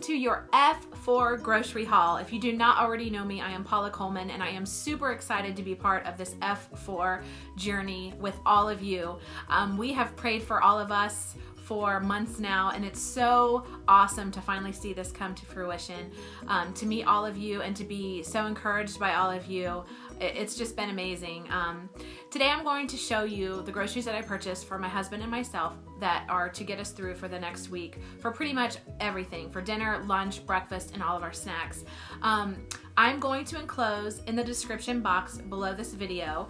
welcome to your F4 grocery haul. If you do not already know me, I am Paula Coleman, and I am super excited to be part of this F4 journey with all of you. We have prayed for all of us for months now, and it's so awesome to finally see this come to fruition, to meet all of you and to be so encouraged by all of you. It's just been amazing. Today I'm going to show you the groceries that I purchased for my husband and myself that are to get us through for the next week for pretty much everything, for dinner, lunch, breakfast, and all of our snacks. I'm going to enclose in the description box below this video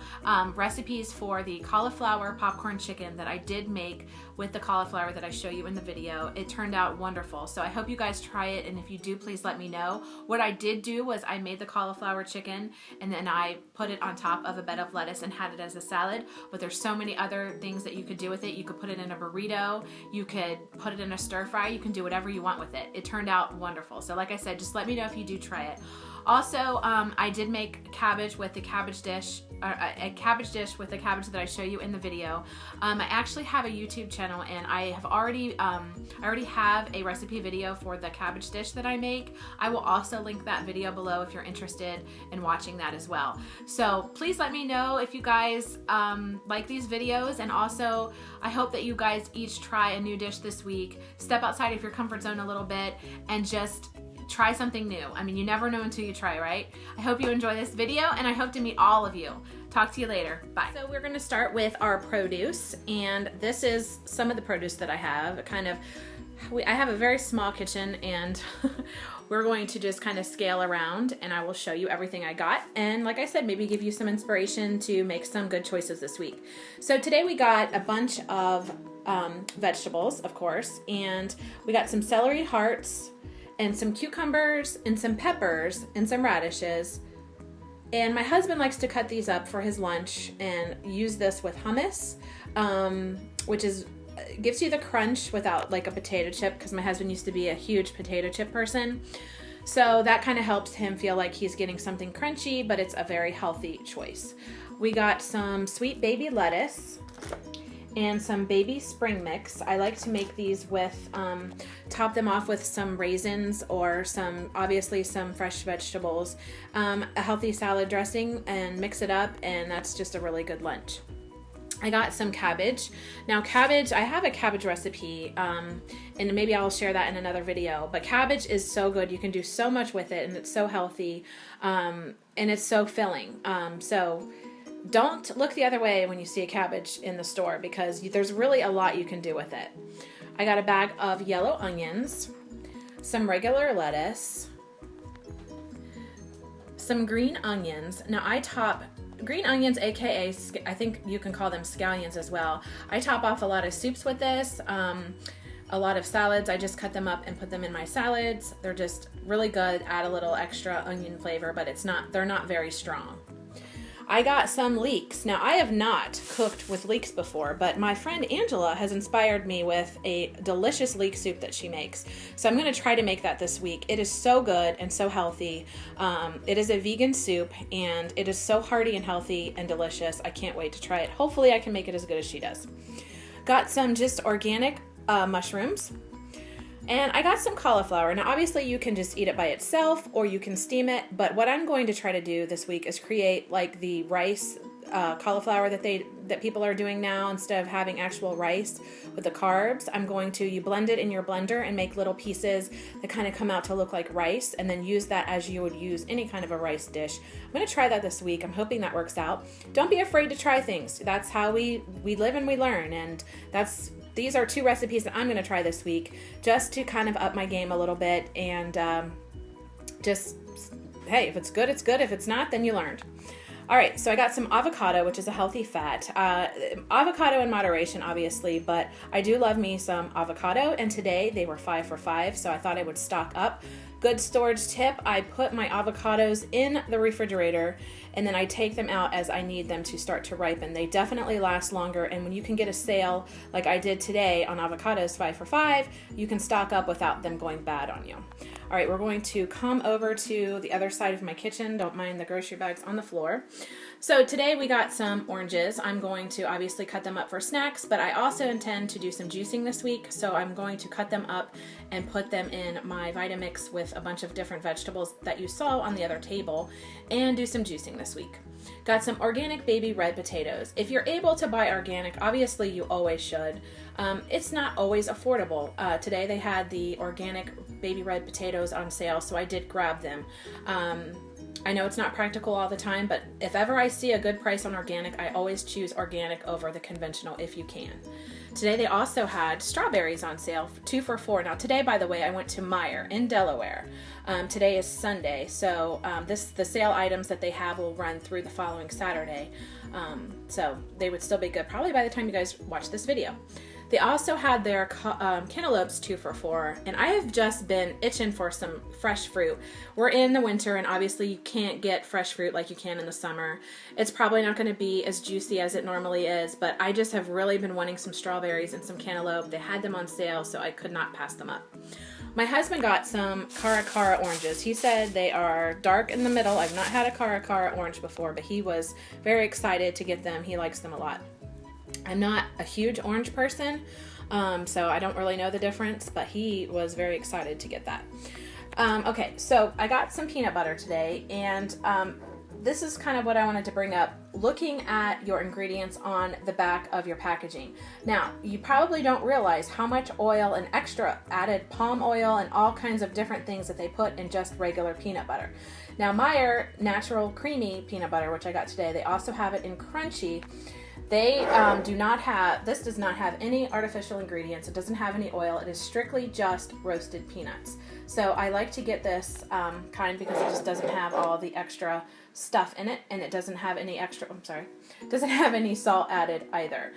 recipes for the cauliflower popcorn chicken that I did make with the cauliflower that I show you in the video. It turned out wonderful, so I hope you guys try it, and if you do, please let me know. What I did do was I made the cauliflower chicken and then I put it on top of a bed of lettuce and had it as a salad, but there's so many other things that you could do with it. You could put it in a burrito, you could put it in a stir fry, you can do whatever you want with it. It turned out wonderful. So like I said, just let me know if you do try it. Also, I did make cabbage with the cabbage dish, a cabbage dish with the cabbage that I show you in the video. I actually have a YouTube channel, and I already have a recipe video for the cabbage dish that I make. I will also link that video below if you're interested in watching that as well. So please let me know if you guys like these videos, and also I hope that you guys each try a new dish this week. Step outside of your comfort zone a little bit and just try something new. I mean, you never know until you try, right? I hope you enjoy this video, and I hope to meet all of you. Talk to you later. Bye. So we're going to start with our produce, and this is some of the produce that I have. I have a very small kitchen, and we're going to just kind of scale around, and I will show you everything I got, and like I said, maybe give you some inspiration to make some good choices this week. So today we got a bunch of vegetables, of course, and we got some celery hearts, and some cucumbers, and some peppers, and some radishes. And my husband likes to cut these up for his lunch and use this with hummus, which gives you the crunch without like a potato chip, because my husband used to be a huge potato chip person. So that kind of helps him feel like he's getting something crunchy, but it's a very healthy choice. We got some sweet baby lettuce and some baby spring mix. I like to make these with, top them off with some raisins or obviously some fresh vegetables, a healthy salad dressing, and mix it up, and that's just a really good lunch. I got some cabbage. Now cabbage, I have a cabbage recipe, and maybe I'll share that in another video, but cabbage is so good. You can do so much with it, and it's so healthy, and it's so filling. So don't look the other way when you see a cabbage in the store, because there's really a lot you can do with it. I got a bag of yellow onions, some regular lettuce, some green onions. Now I top green onions, aka I think you can call them scallions as well. I top off a lot of soups with this, a lot of salads. I just cut them up and put them in my salads. They're just really good, add a little extra onion flavor, but they're not very strong. I got some leeks. Now, I have not cooked with leeks before, but my friend Angela has inspired me with a delicious leek soup that she makes. So I'm going to try to make that this week. It is so good and so healthy. It is a vegan soup, and it is so hearty and healthy and delicious. I can't wait to try it. Hopefully I can make it as good as she does. Got some just organic mushrooms. And I got some cauliflower. Now, obviously, you can just eat it by itself, or you can steam it. But what I'm going to try to do this week is create like the rice cauliflower that people are doing now. Instead of having actual rice with the carbs, you blend it in your blender and make little pieces that kind of come out to look like rice, and then use that as you would use any kind of a rice dish. I'm going to try that this week. I'm hoping that works out. Don't be afraid to try things. That's how we live and we learn, and these are two recipes that I'm going to try this week, just to kind of up my game a little bit, and hey, if it's good, it's good. If it's not, then you learned. All right, so I got some avocado, which is a healthy fat. Avocado in moderation, obviously, but I do love me some avocado, and today they were 5 for $5, so I thought I would stock up. Good storage tip, I put my avocados in the refrigerator, and then I take them out as I need them to start to ripen. They definitely last longer, and when you can get a sale like I did today on avocados 5 for $5, you can stock up without them going bad on you. All right, we're going to come over to the other side of my kitchen. Don't mind the grocery bags on the floor. So today we got some oranges. I'm going to obviously cut them up for snacks, but I also intend to do some juicing this week. So I'm going to cut them up and put them in my Vitamix with a bunch of different vegetables that you saw on the other table and do some juicing this week. Got some organic baby red potatoes. If you're able to buy organic, obviously you always should. It's not always affordable. Today they had the organic baby red potatoes on sale, so I did grab them. I know it's not practical all the time, but if ever I see a good price on organic, I always choose organic over the conventional if you can. Today they also had strawberries on sale, 2 for $4. Now today, by the way, I went to Meijer in Delaware. Today is Sunday, so the sale items that they have will run through the following Saturday. So they would still be good probably by the time you guys watch this video. They also had their cantaloupes 2 for $4, and I have just been itching for some fresh fruit. We're in the winter, and obviously you can't get fresh fruit like you can in the summer. It's probably not going to be as juicy as it normally is, but I just have really been wanting some strawberries and some cantaloupe. They had them on sale, so I could not pass them up. My husband got some Cara oranges. He said they are dark in the middle. I've not had a Cara orange before, but he was very excited to get them. He likes them a lot. I'm not a huge orange person, so I don't really know the difference, but he was very excited to get that. Okay, so I got some peanut butter today, and this is kind of what I wanted to bring up. Looking at your ingredients on the back of your packaging. Now, you probably don't realize how much oil and extra added palm oil and all kinds of different things that they put in just regular peanut butter. Now, Meijer Natural Creamy Peanut Butter, which I got today, they also have it in crunchy. They this does not have any artificial ingredients. It doesn't have any oil. It is strictly just roasted peanuts. So I like to get this kind because it just doesn't have all the extra stuff in it, and it doesn't have any doesn't have any salt added either.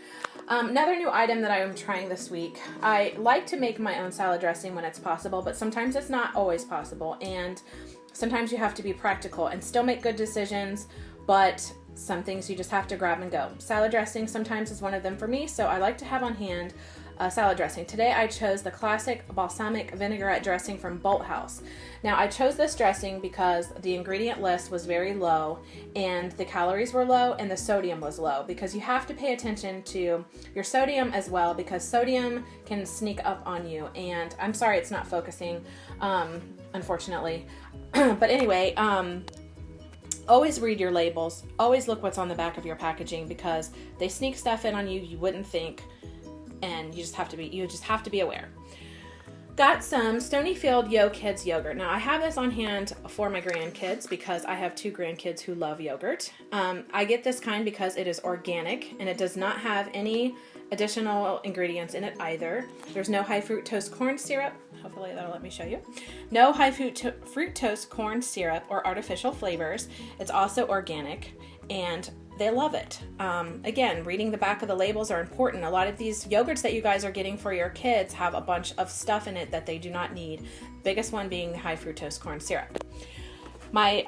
Another new item that I am trying this week, I like to make my own salad dressing when it's possible, but sometimes it's not always possible, and sometimes you have to be practical and still make good decisions, but some things you just have to grab and go. Salad dressing sometimes is one of them for me, so I like to have on hand salad dressing. Today I chose the classic balsamic vinaigrette dressing from Bolthouse. Now I chose this dressing because the ingredient list was very low and the calories were low and the sodium was low, because you have to pay attention to your sodium as well, because sodium can sneak up on you. And I'm sorry it's not focusing, unfortunately. But anyway, always read your labels. Always look what's on the back of your packaging, because they sneak stuff in on you you wouldn't think, and you just have to be aware. Got some Stonyfield Yo Kids yogurt. Now I have this on hand for my grandkids because I have 2 grandkids who love yogurt. I get this kind because it is organic and it does not have any additional ingredients in it either. There's no high fructose corn syrup. Hopefully that'll let me show you. No high fructose corn syrup or artificial flavors. It's also organic, and they love it. Again, reading the back of the labels are important. A lot of these yogurts that you guys are getting for your kids have a bunch of stuff in it that they do not need. Biggest one being the high fructose corn syrup. My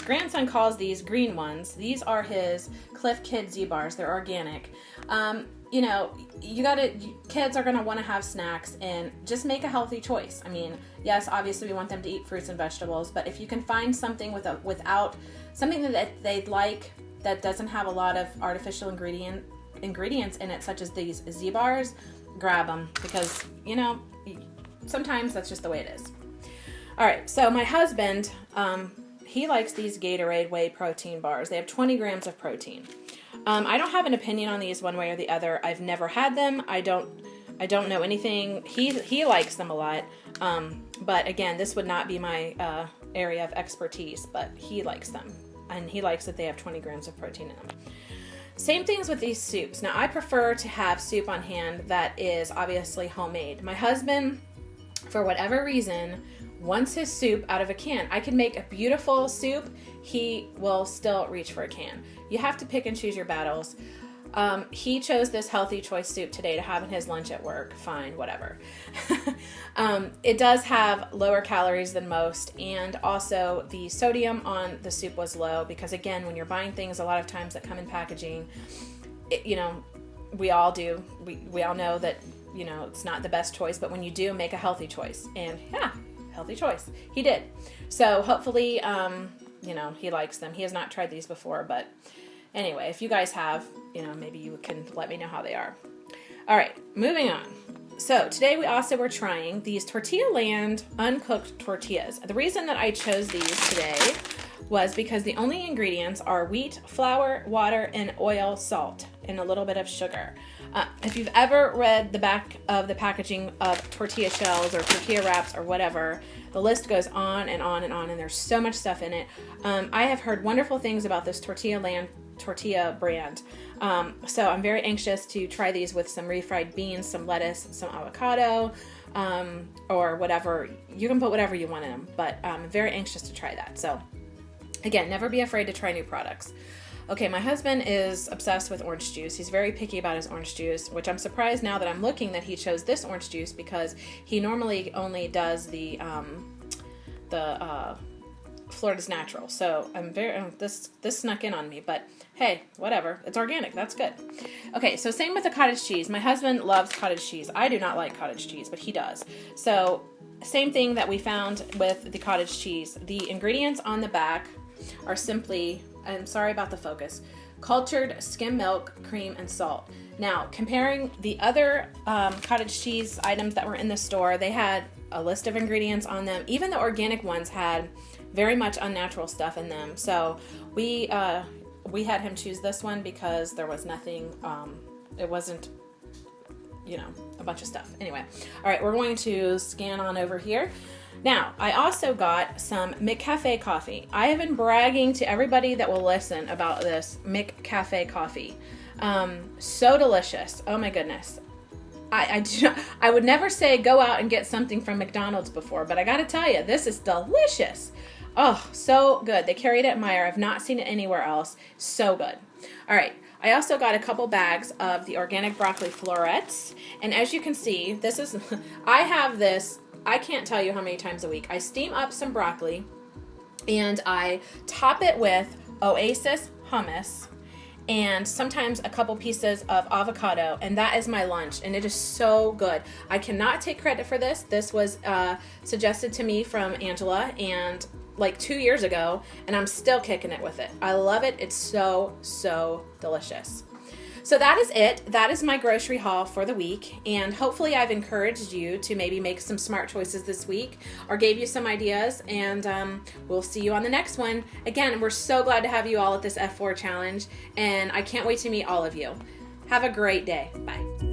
grandson calls these green ones. These are his Cliff Kid Z-Bars. They're organic. Kids are going to want to have snacks, and just make a healthy choice. I mean, yes, obviously we want them to eat fruits and vegetables, but if you can find something without something that they'd like that doesn't have a lot of artificial ingredients in it, such as these Z-Bars, grab them, because, sometimes that's just the way it is. All right, so my husband, he likes these Gatorade Whey protein bars. They have 20 grams of protein. I don't have an opinion on these one way or the other. I've never had them. I don't know anything. He likes them a lot. But again, this would not be my area of expertise, but he likes them. And he likes that they have 20 grams of protein in them. Same things with these soups. Now, I prefer to have soup on hand that is obviously homemade. My husband, for whatever reason, wants his soup out of a can. I can make a beautiful soup. He will still reach for a can. You have to pick and choose your battles. He chose this healthy choice soup today to have in his lunch at work. Fine, whatever. It does have lower calories than most, and also the sodium on the soup was low because, again, when you're buying things a lot of times that come in packaging, we all do. We all know that, it's not the best choice, but when you do, make a healthy choice. And yeah, healthy choice. He did. So hopefully, he likes them. He has not tried these before, but anyway, if you guys have, maybe you can let me know how they are. All right, moving on. So today we also were trying these Tortilla Land uncooked tortillas. The reason that I chose these today was because the only ingredients are wheat, flour, water, and oil, salt, and a little bit of sugar. If you've ever read the back of the packaging of tortilla shells or tortilla wraps or whatever, the list goes on and on and on, and there's so much stuff in it. I have heard wonderful things about this Tortilla Land tortilla brand. So I'm very anxious to try these with some refried beans, some lettuce, some avocado, or whatever. You can put whatever you want in them, but I'm very anxious to try that. So again, never be afraid to try new products. Okay, my husband is obsessed with orange juice. He's very picky about his orange juice, which I'm surprised now that I'm looking that he chose this orange juice because he normally only does the Florida's Natural. So I'm this snuck in on me, but hey, whatever. It's organic. That's good. Okay, so same with the cottage cheese. My husband loves cottage cheese. I do not like cottage cheese, but he does. So same thing that we found with the cottage cheese. The ingredients on the back are simply, I'm sorry about the focus, cultured skim milk, cream, and salt. Now, comparing the other cottage cheese items that were in the store, they had a list of ingredients on them. Even the organic ones had very much unnatural stuff in them. So we had him choose this one because there was nothing, it wasn't, a bunch of stuff. Anyway, all right, we're going to scan on over here. Now, I also got some McCafe coffee. I have been bragging to everybody that will listen about this McCafe coffee. So delicious. Oh my goodness. I would never say go out and get something from McDonald's before, but I gotta tell you, this is delicious. Oh, so good. They carried it at Meijer. I've not seen it anywhere else. So good. All right. I also got a couple bags of the organic broccoli florets. And as you can see, I have this, I can't tell you how many times a week. I steam up some broccoli and I top it with Oasis hummus and sometimes a couple pieces of avocado, and that is my lunch, and it is so good. I cannot take credit for this. This was suggested to me from Angela and like 2 years ago, and I'm still kicking it with it. I love it. It's so, so delicious. So that is it. That is my grocery haul for the week, and hopefully I've encouraged you to maybe make some smart choices this week or gave you some ideas, and we'll see you on the next one. Again, we're so glad to have you all at this F4 challenge, and I can't wait to meet all of you. Have a great day. Bye.